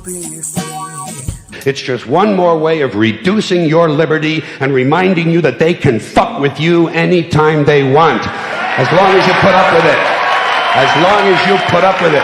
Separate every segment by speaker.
Speaker 1: It's just one more way of reducing your liberty and reminding you that they can fuck with you anytime they want. As long as you put up with it. As long as you put up with it.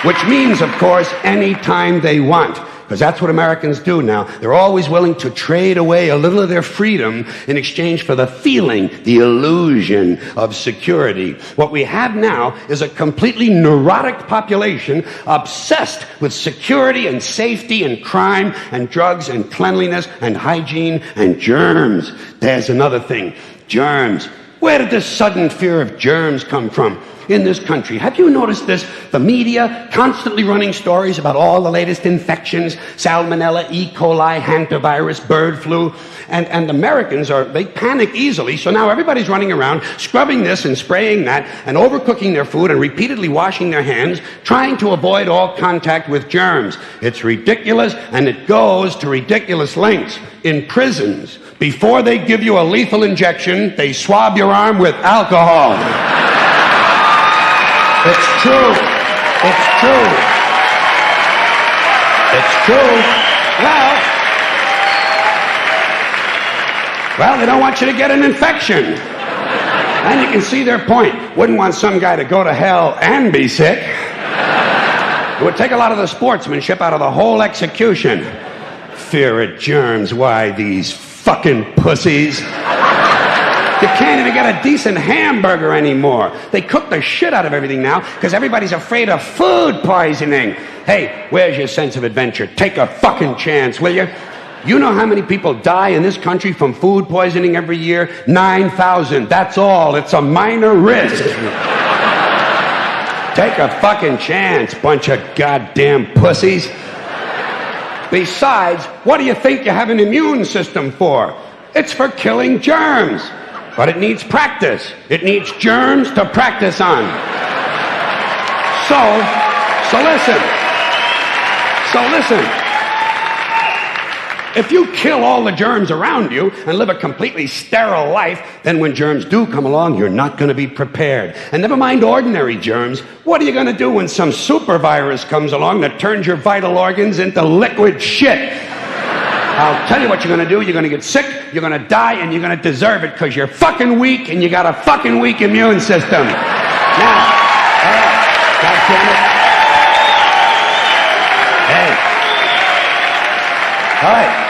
Speaker 1: Which means, of course, anytime they want. Because that's what Americans do now. They're always willing to trade away a little of their freedom in exchange for the feeling, the illusion of security. What we have now is a completely neurotic population obsessed with security and safety and crime and drugs and cleanliness and hygiene and germs. There's another thing. Germs. Where did this sudden fear of germs come from? In this country. Have you noticed this? The media constantly running stories about all the latest infections, salmonella, E. coli, hantavirus, bird flu, and Americans they panic easily, so now everybody's running around scrubbing this and spraying that and overcooking their food and repeatedly washing their hands, trying to avoid all contact with germs. It's ridiculous, and it goes to ridiculous lengths. In prisons, before they give you a lethal injection, they swab your arm with alcohol. It's true. It's true. It's true. Well, they don't want you to get an infection. And you can see their point. Wouldn't want some guy to go to hell and be sick. It would take a lot of the sportsmanship out of the whole execution. Fear of germs. Why, these fucking pussies. You can't even get a decent hamburger anymore. They cook the shit out of everything now because everybody's afraid of food poisoning. Hey, where's your sense of adventure? Take a fucking chance, will you? You know how many people die in this country from food poisoning every year? 9,000. That's all. It's a minor risk. Take a fucking chance, bunch of goddamn pussies. Besides, what do you think you have an immune system for? It's for killing germs. But it needs practice. It needs germs to practice on. So listen. If you kill all the germs around you and live a completely sterile life, then when germs do come along, you're not going to be prepared. And never mind ordinary germs. What are you going to do when some super virus comes along that turns your vital organs into liquid shit? I'll tell you what you're going to do. You're going to get sick, you're going to die, and you're going to deserve it because you're fucking weak and you got a fucking weak immune system. Now, God damn it. Hey. All right.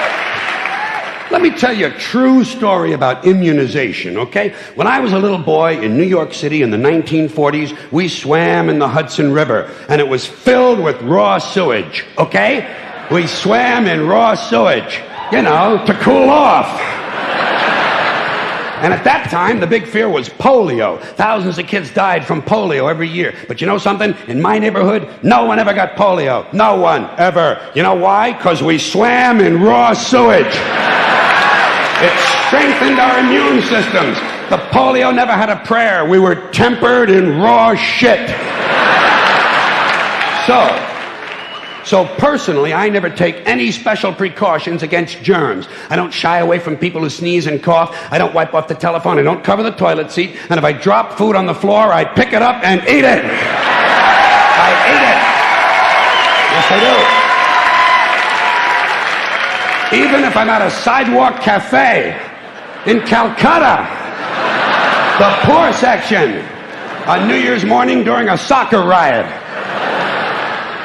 Speaker 1: Let me tell you a true story about immunization, okay? When I was a little boy in New York City in the 1940s, we swam in the Hudson River, and it was filled with raw sewage, okay? We swam in raw sewage, to cool off. And at that time, the big fear was polio. Thousands of kids died from polio every year. But you know something? In my neighborhood, no one ever got polio. No one, ever. You know why? Because we swam in raw sewage. It strengthened our immune systems. The polio never had a prayer. We were tempered in raw shit. So personally, I never take any special precautions against germs. I don't shy away from people who sneeze and cough. I don't wipe off the telephone. I don't cover the toilet seat. And if I drop food on the floor, I pick it up and eat it. I eat it. Yes, I do. Even if I'm at a sidewalk cafe in Calcutta, the poor section, on New Year's morning during a soccer riot.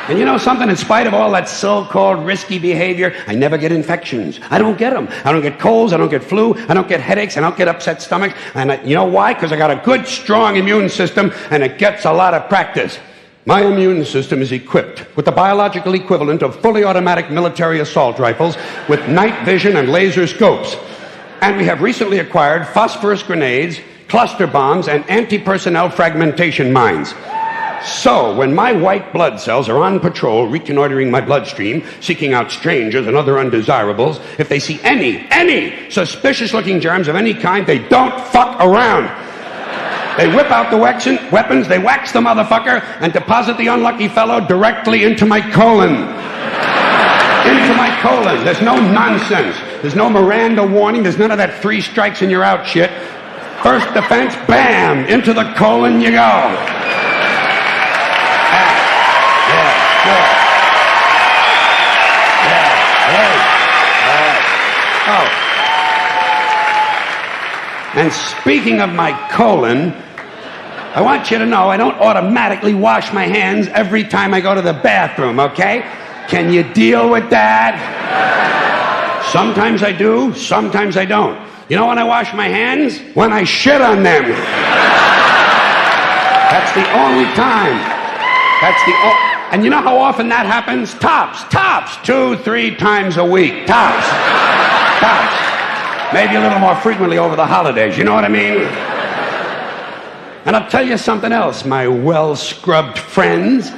Speaker 1: And you know something? In spite of all that so-called risky behavior, I never get infections. I don't get them. I don't get colds. I don't get flu. I don't get headaches. I don't get upset stomachs. And you know why? Because I got a good, strong immune system, and it gets a lot of practice. My immune system is equipped with the biological equivalent of fully automatic military assault rifles with night vision and laser scopes. And we have recently acquired phosphorus grenades, cluster bombs, and anti-personnel fragmentation mines. So, when my white blood cells are on patrol, reconnoitering my bloodstream, seeking out strangers and other undesirables, if they see any suspicious-looking germs of any kind, they don't fuck around. They whip out the weapons, they wax the motherfucker, and deposit the unlucky fellow directly into my colon. Into my colon. There's no nonsense. There's no Miranda warning. There's none of that 3 strikes and you're out shit. First defense, bam, into the colon you go. And speaking of my colon, I want you to know I don't automatically wash my hands every time I go to the bathroom, okay? Can you deal with that? Sometimes I do, sometimes I don't. You know when I wash my hands? When I shit on them. That's the only time. And you know how often that happens? Tops. 2-3 times a week. Tops. Maybe a little more frequently over the holidays. You know what I mean? And I'll tell you something else, my well-scrubbed friends.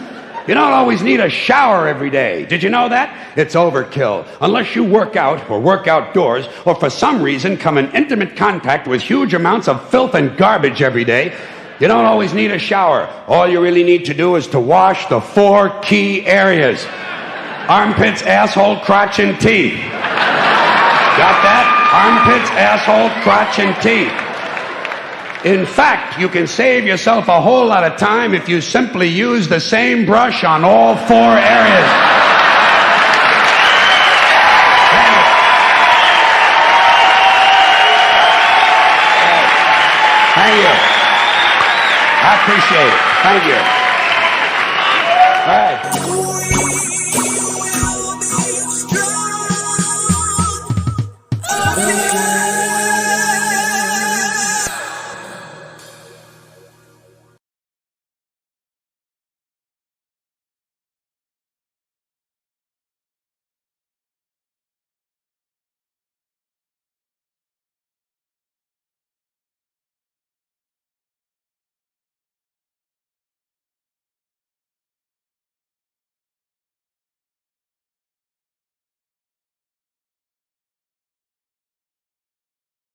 Speaker 1: You don't always need a shower every day. Did you know that? It's overkill. Unless you work out or work outdoors or for some reason come in intimate contact with huge amounts of filth and garbage every day, you don't always need a shower. All you really need to do is to wash the 4 key areas. Armpits, asshole, crotch, and teeth. Got that? Armpits, asshole, crotch, and teeth. In fact, you can save yourself a whole lot of time if you simply use the same brush on all 4 areas. Thank you. I appreciate it. Thank you.